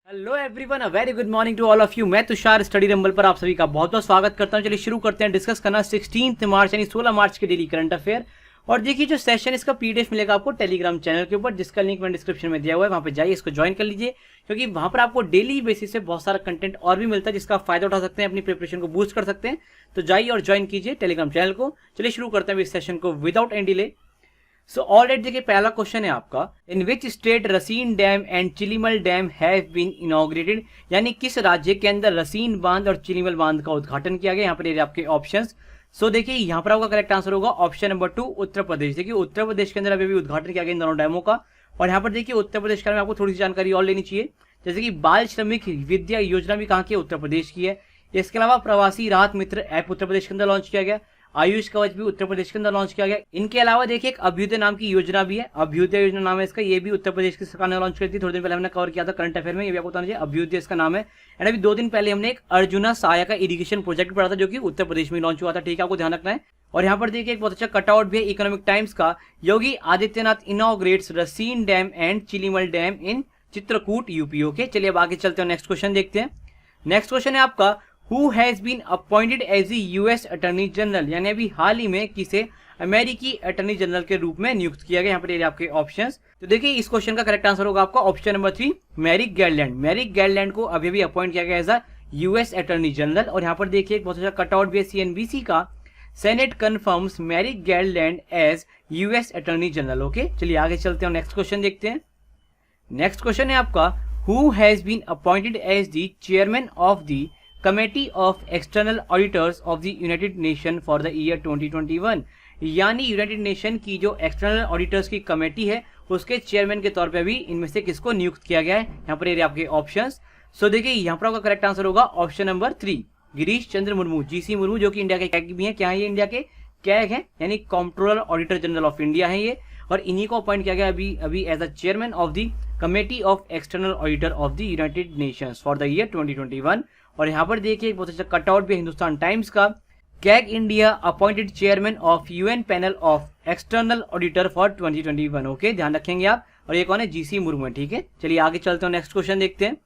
Hello everyone, a very good morning to all of you. मैं Tushar study rumble पर आप सभी का बहुत बहुत स्वागत करता हूं। चलिए शुरू करते हैं डिस्कस करना 16 मार्च यानी 16 मार्च के डेली करंट अफेयर। और देखिए जो सेशन इसका पीडीएफ मिलेगा आपको टेलीग्राम चैनल के ऊपर, जिसका लिंक मैंने डिस्क्रिप्शन में दिया हुआ है, वहां पे जाइए, इसको ज्वाइन कर लीजिए, क्योंकि वहां पर आपको डेली बेसिस पे बहुत सारा कंटेंट और भी मिलता है जिसका आप फायदा उठा सकते हैं, अपनी प्रिपरेशन को बूस्ट कर सकते हैं। तो जाइए और ज्वाइन कीजिए टेलीग्राम चैनल को। चलिए शुरू करते हैं इस सेशन को without any delay. So alright, देखिए पहला क्वेश्चन है आपका, in which state Rasin dam and Chilimal dam have been inaugurated, यानी किस राज्य के अंदर रसीन बांध और चिलीमल बांध का उद्घाटन किया गया। यहाँ पर आपके ऑप्शंस। सो देखिए यहाँ पर आपका करेक्ट आंसर होगा ऑप्शन नंबर 2 उत्तर प्रदेश। देखिए उत्तर प्रदेश के अंदर अभी उद्घाटन किया गया इन दोनों डैमों का। और यहाँ पर देखिए उत्तर प्रदेश के बारे में आपको थोड़ी सी जानकारी और लेनी चाहिए, जैसे कि बाल श्रमिक विद्या योजना भी कहाँ की है, उत्तर प्रदेश की है। इसके अलावा प्रवासी राहत मित्र ऐप उत्तर प्रदेश के अंदर लॉन्च किया गया। आयुष कवच भी उत्तर प्रदेश के अंदर लॉन्च किया गया। इनके अलावा देखिए एक अभ्युदय नाम की योजना भी है, अभ्युदय योजना नाम है इसका, ये भी उत्तर प्रदेश की सरकार ने लॉन्च करी थी। थोड़े दिन पहले हमने कवर किया था करंट अफेयर में, ये भी आपको बताना चाहिए, अभ्युदय इसका नाम है। एंड अभी 2 दिन पहले हमने एक अर्जुना सहायका इरिगेशन प्रोजेक्ट पढ़ा था, जो कि उत्तर प्रदेश में लॉन्च हुआ था। ठीक है, आपको ध्यान रखना है। और यहाँ पर देखिए एक बहुत अच्छा कटआउट भी है इकोनॉमिक टाइम्स का, Yogi Adityanath inaugurates Rasin dam and Chilimal dam in Chitrakoot UP. Okay, चलिए अब आगे चलते हैं, नेक्स्ट क्वेश्चन देखते हैं। नेक्स्ट क्वेश्चन है आपका, who has been appointed as the US attorney general, यानी अभी हाल ही में किसे अमेरिकी अटॉर्नी जनरल के रूप में नियुक्त किया गया। यहाँ पर आपके ऑप्शंस। तो देखिए इस क्वेश्चन का करेक्ट आंसर होगा आपका option number 3 Merrick Garland. Merrick Garland को अभी भी अपॉइंट किया गया as a US attorney general. और यहाँ पर देखिए एक बहुत अच्छा कटआउट भी है सीएनबीसी का, senate confirms Merrick Garland as US attorney general. Okay, चलिए आगे चलते हैं, नेक्स्ट क्वेश्चन देखते हैं। नेक्स्ट क्वेश्चन है आपका, who has been appointed as the chairman of the committee of external auditors of the united nation for the year 2021, यानी United nation की जो एक्सटर्नल ऑडिटर्स की कमेटी है उसके चेयरमैन के तौर पे भी इनमें से किसको नियुक्त किया गया है। यहाँ पर ये आपके ऑप्शंस। सो देखिए यहाँ पर आपका करेक्ट आंसर होगा option number 3 Girish Chandra Murmu, GC Murmu, जो कि इंडिया के कैग भी है। क्या है ये? इंडिया के कैग है, यानी controller auditor general of India है ये। और इन्हीं को अपॉइंट किया गया अभी as a chairman of the committee of external auditor of the united nations for the year 2021। और यहाँ पर देखिए बहुत अच्छा कटआउट भी हिंदुस्तान टाइम्स का, CAG India appointed chairman of UN panel of external auditor for 2021। Okay, ध्यान रखेंगे आप। और ये कौन है? जीसी मुर्मू है। ठीक है, चलिए आगे चलते हैं, नेक्स्ट क्वेश्चन देखते हैं।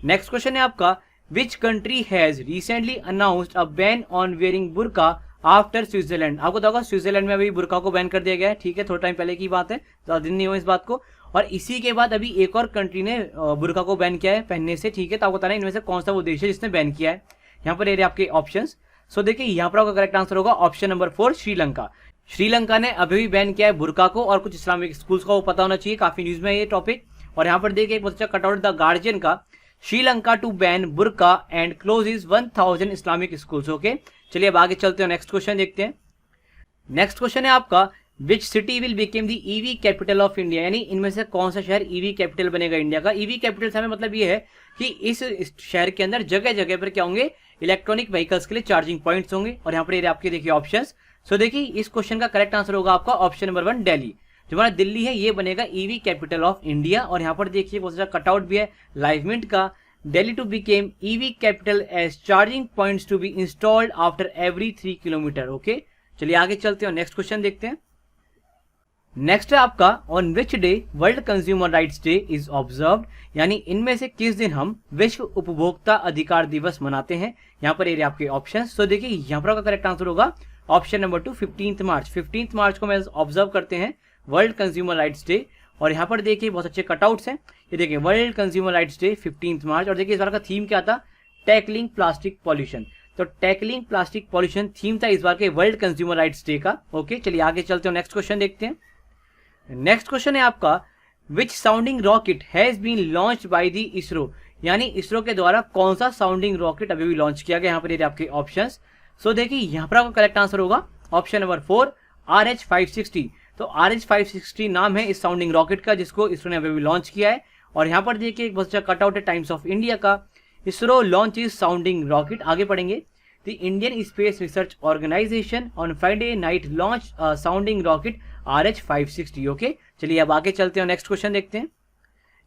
नेक्स्ट क्वेश्चन है आपका, which country has recently announced a ban on wearing burqa after Switzerland. आपको तो होगा स्विट्जरलैंड में अभी बुर्का को बैन कर दिया गया है। ठीक है, थोड़ा टाइम पहले की बात है, ज्यादा दिन नहीं हुआ इस बात को। और इसी के बाद अभी एक और कंट्री ने बुर्का को बैन किया है पहनने से। ठीक है, तो आपको बताना है इनमें से कौन सा वो देश है जिसने बैन किया है। यहाँ पर आपके ऑप्शंस। सो देखिए यहाँ पर आपका करेक्ट आंसर होगा ऑप्शन नंबर 4 श्रीलंका। श्रीलंका ने अभी भी बैन किया है बुर्का को और कुछ इस्लामिक स्कूल्स का, वो पता होना चाहिए, काफी न्यूज में है ये टॉपिक। और यहाँ पर देखिए एक बहुत अच्छा कटआउट द गार्जियन का, Sri Lanka to ban burqa and closes 1000 Islamic schools. Okay, चलिए अब आगे चलते हैं, नेक्स्ट क्वेश्चन देखते हैं। नेक्स्ट क्वेश्चन है आपका, which city will became the EV capital of India, यानी इनमें से कौन सा शहर ईवी कैपिटल बनेगा इंडिया का। ईवी कैपिटल से हमें मतलब ये है कि इस शहर के अंदर जगह जगह पर क्या होंगे, इलेक्ट्रॉनिक व्हीकल्स के लिए चार्जिंग पॉइंट्स होंगे। और यहाँ पर आपके देखिए ऑप्शंस। सो देखिए इस क्वेश्चन का करेक्ट आंसर होगा आपका ऑप्शन नंबर 1 दिल्ली। जो हमारा दिल्ली है ये बनेगा ईवी कैपिटल ऑफ इंडिया। और यहाँ पर देखिए बहुत सारा कटआउट भी है लाइव मिंट का, Delhi to became EV capital as charging points to be installed after every 3 kilometre. Okay, चलिए आगे चलते हैं, नेक्स्ट क्वेश्चन देखते हैं। नेक्स्ट है आपका, on which day world consumer rights day is observed, यानी इनमें से किस दिन हम विश्व उपभोक्ता अधिकार दिवस मनाते हैं। यहाँ पर ये आपके ऑप्शन। तो देखिए यहाँ पर आपका करेक्ट आंसर होगा ऑप्शन नंबर 2 15 मार्च। 15 मार्च को मैं ऑब्जर्व करते हैं वर्ल्ड कंज्यूमर राइट्स डे। और यहाँ पर देखिए बहुत अच्छे कटआउट्स हैं, ये देखिए वर्ल्ड कंज्यूमर राइट्स डे 15 मार्च। और देखिए इस बार का थीम क्या था, टैकलिंग प्लास्टिक पॉल्यूशन। तो टैकलिंग प्लास्टिक पॉल्यूशन थीम था इस बार के वर्ल्ड कंज्यूमर राइट्स डे का। ओके, चलिए आगे चलते हैं, नेक्स्ट क्वेश्चन देखते हैं। नेक्स्ट क्वेश्चन है आपका, which sounding rocket has been launch by the ISRO, यानी इसरो के द्वारा कौन सा साउंडिंग रॉकेट अभी भी लॉन्च किया गया। यहाँ पर ये आपके ऑप्शंस। सो देखिए यहाँ पर आपका करेक्ट आंसर होगा ऑप्शन नंबर 4 RH-560। तो RH-560 नाम है इस साउंडिंग रॉकेट का, जिसको इसरो ने अभी भी लॉन्च किया है। और यहाँ पर देखिए एक बहुत अच्छा कटआउट है टाइम्स ऑफ इंडिया का, ISRO launch is sounding rocket. आगे पढ़ेंगे, the Indian space research organisation on Friday night launch sounding rocket RH-560। Okay, चलिए अब आगे चलते हैं, नेक्स्ट क्वेश्चन देखते हैं।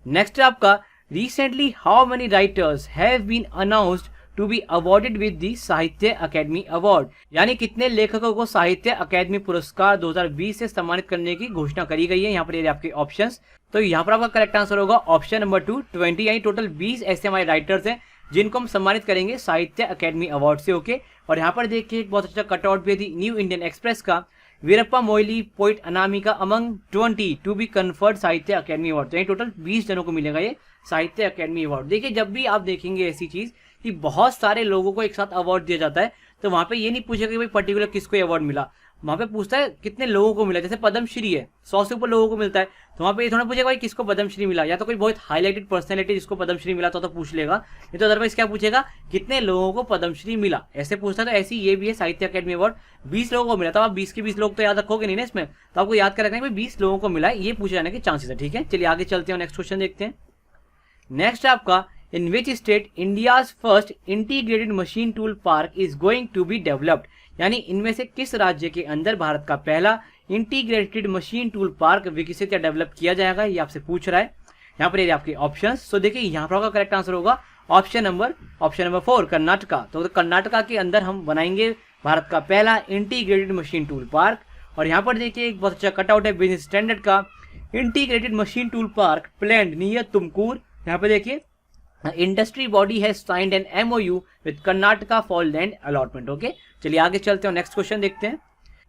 नेक्स्ट आपका, recently how many writers have been announced to be awarded with the Sahitya Akademi award, यानी कितने लेखकों को साहित्य अकेडमी पुरस्कार 2020 से सम्मानित करने की घोषणा करी गई है। यहाँ पर ये आपके ऑप्शंस। तो यहाँ पर आपका करेक्ट आंसर होगा ऑप्शन नंबर 2, 20, यानी टोटल 20 ऐसे हमारे राइटर्स हैं जिनको हम सम्मानित करेंगे साहित्य अकेडमी अवार्ड से। ओके, और यहाँ पर देखिए एक बहुत अच्छा कटआउट भी है न्यू इंडियन एक्सप्रेस का, Veerappa Moily poet Anamika among 20 to be conferred Sahitya Akademi award. यानी टोटल 20 जनों को मिलेगा ये साहित्य अकेडमी अवार्ड। देखिए जब भी आप देखेंगे ऐसी चीज कि बहुत सारे लोगों को एक साथ अवार्ड दिया जाता है, तो वहां पे ये नहीं पूछेगा कि भाई पर्टिकुलर किसको अवार्ड मिला, वहां पे पूछता है कितने लोगों को मिला। जैसे पद्मश्री है, 100 से ऊपर लोगों को मिलता है, तो वहां पे ये थोड़ा पूछेगा भाई किसको पद्मश्री मिला, या तो कोई बहुत हाईलाइटेड पर्सनैलिटी जिसको पद्मश्री मिला तो पूछ लेगा, नहीं तो अदरवाइज क्या पूछेगा कितने लोगों को पद्मश्री मिला, ऐसे पूछता है। तो ऐसी ये भी है साहित्य अकेडमी अवार्ड 20 लोगों को मिला, तो आप 20 के 20 लोग तो याद रखोगे नहीं ना इसमें, तो आपको याद कर रखना है 20 लोगों को मिला है, ये पूछे जाने के चांसेस है। ठीक है, चलिए आगे चलते हैं, नेक्स्ट क्वेश्चन देखते हैं। नेक्स्ट है आपका, in which state India's first integrated machine tool park is going to be developed, यानी इनमें से किस राज्य के अंदर भारत का पहला इंटीग्रेटेड मशीन टूल पार्क विकसित या डेवलप किया जाएगा, ये आपसे पूछ रहा है। यहाँ पर ये आपके ऑप्शंस, तो देखिए यहाँ पर आपका करेक्ट आंसर होगा ऑप्शन नंबर 4, कर्नाटका। तो कर्नाटका के अंदर हम बनाएंगे भारत का पहला इंटीग्रेटेड मशीन टूल पार्क। और यहाँ पर देखिए एक बहुत अच्छा कटआउट है बिजनेस स्टैंडर्ड का, integrated machine tool park planned near Tumkur. यहाँ पे देखिए industry body has signed an MOU with Karnataka for land allotment. Okay, चलिए आगे चलते हैं, नेक्स्ट क्वेश्चन देखते हैं।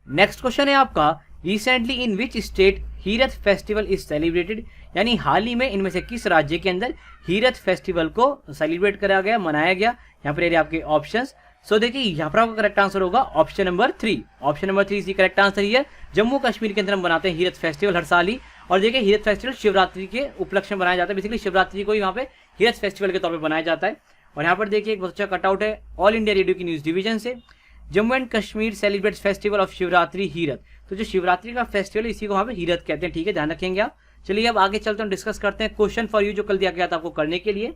नेक्स्ट क्वेश्चन है आपका, recently in which state Herath festival is celebrated, यानी हाल ही में इनमें से किस राज्य के अंदर हीरथ फेस्टिवल को सेलिब्रेट करा गया, मनाया गया। यहाँ पर आपके ऑप्शंस, सो देखिए यहाँ पर आपका करेक्ट आंसर होगा ऑप्शन नंबर 3। ऑप्शन नंबर 3 इसी करेक्ट आंसर ही है। जम्मू कश्मीर के अंदर हम बनाते हैं हीरथ फेस्टिवल हर साल ही, और देखिए हीरथ फेस्टिवल शिवरात्रि के उपलक्ष्य में बनाया जाता है, बेसिकली शिवरात्रि को ही वहाँ पे हीरथ फेस्टिवल के तौर पे बनाया जाता है। और यहाँ पर देखिए एक बहुत अच्छा कटआउट है ऑल इंडिया रेडियो की न्यूज डिवीजन से, Jammu and Kashmir celebrates festival of Shivratri Herath. तो जो शिवरात्रि का फेस्टिवल है इसी को वहाँ पे हीरथ कहते हैं। ठीक है, ध्यान रखेंगे आप। चलिए अब आगे चलते हैं, डिस्कस करते हैं क्वेश्चन फॉर यू जो कल दिया गया था आपको करने के लिए।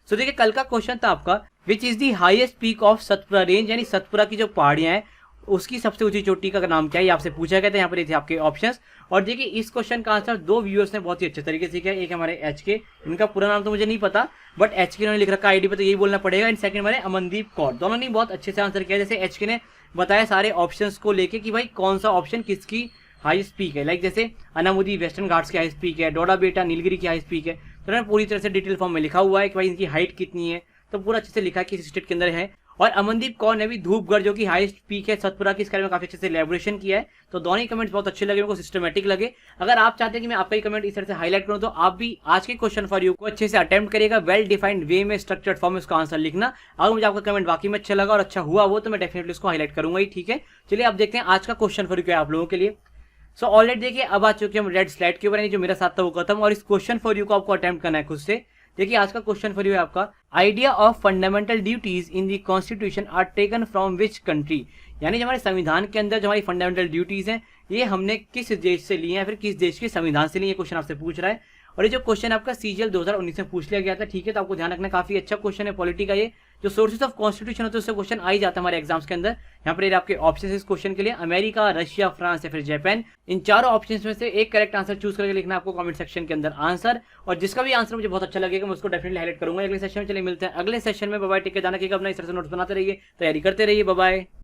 सो देखिए कल का क्वेश्चन था आपका, which is the highest peak of Satpura range, यानी सतपुरा की जो पहाड़ियां हैं उसकी सबसे ऊंची चोटी का नाम क्या है, ये आपसे पूछा गया था। यहाँ पर ये थे आपके ऑप्शंस। और देखिए इस क्वेश्चन का आंसर 2 व्यूअर्स ने बहुत ही अच्छे तरीके से किया। एक हमारे HK, इनका पूरा नाम तो मुझे नहीं पता, बट HK उन्होंने लिख रखा ID पे, तो यही बोलना पड़ेगा। एंड सेकंड हमारे अमनदीप कौर, दोनों ने बहुत अच्छे से आंसर किया। जैसे HK ने बताया सारे ऑप्शंस को लेके कि भाई कौन सा ऑप्शन किसकी हाईएस्ट पीक है, लाइक जैसे अनामुदी वेस्टर्न घाट्स की हाईएस्ट पीक है, डोडा बेटा नीलगिरी की हाईएस्ट पीक है। तो उन्होंने पूरी तरह से डिटेल फॉर्म में लिखा हुआ है कि भाई इनकी हाइट कितनी है, तो पूरा अच्छे से लिखा है किस स्टेट के अंदर है। और अमनदीप कौर ने भी धूपगढ़ जो कि हाईएस्ट पीक है सतपुरा की, इसके बारे में काफी अच्छे से एलैबोरेशन किया है। तो दोनों ही कमेंट्स बहुत अच्छे लगे, मेरे को सिस्टमेटिक लगे। अगर आप चाहते हैं कि मैं आपका ही कमेंट इस तरह से हाईलाइट करूं, तो आप भी आज के क्वेश्चन फॉर यू को अच्छे से अटेम्प्ट करिएगा, वेल डिफाइंड वे में स्ट्रक्चर्ड फॉर्म में उसका आंसर लिखना। अगर मुझे आपका कमेंट वाकई में अच्छा लगा और अच्छा हुआ वो, तो मैं डेफिनेटली उसको हाईलाइट करूंगा ही। ठीक है, चलिए अब देखते हैं आज का क्वेश्चन फॉर यू क्या है आप लोगों के लिए। सो ऑलरेडी देखिए अब आ चुके हम रेड स्लाइड के ऊपर, जो मेरा साथ था वो खत्म, और इस क्वेश्चन फॉर यू को आपको अटेम्प्ट करना है खुद से। देखिए आज का क्वेश्चन फॉर यू है आपका, idea of fundamental duties in the constitution are taken from which country, यानी जो हमारे संविधान के अंदर जो हमारी फंडामेंटल ड्यूटीज हैं ये हमने किस देश से लिए हैं, फिर किस देश के संविधान से लिए, ये क्वेश्चन आपसे पूछ रहा है। और ये जो क्वेश्चन आपका CGL 2019 में पूछ लिया गया था। ठीक है, तो आपको ध्यान रखना, काफी अच्छा क्वेश्चन है पॉलिटी का। ये जो सोर्सेस ऑफ कॉन्स्टिट्यूशन होते हैं उससे क्वेश्चन आ ही जाता है हमारे एग्जाम्स के अंदर। यहाँ पर आपके ऑप्शन इस क्वेश्चन के लिए अमेरिका, रशिया, फ्रांस या फिर जापान, इन चारों ऑप्शन में से एक करेक्ट आंसर चूज करके लिखना आपको कमेंट सेक्शन के अंदर आंसर। और जिसका भी आंसर मुझे बहुत अच्छा लगेगा मैं उसको डेफिनेटली हाईलाइट करूंगा अगले सेशन में। चलिए मिलते हैं अगले सेशन में, बाय बाय, टेक केयर, जाना कि अपना इस तरह से नोट्स बनाते रहिए, तैयारी करते रहिए, बाय बाय।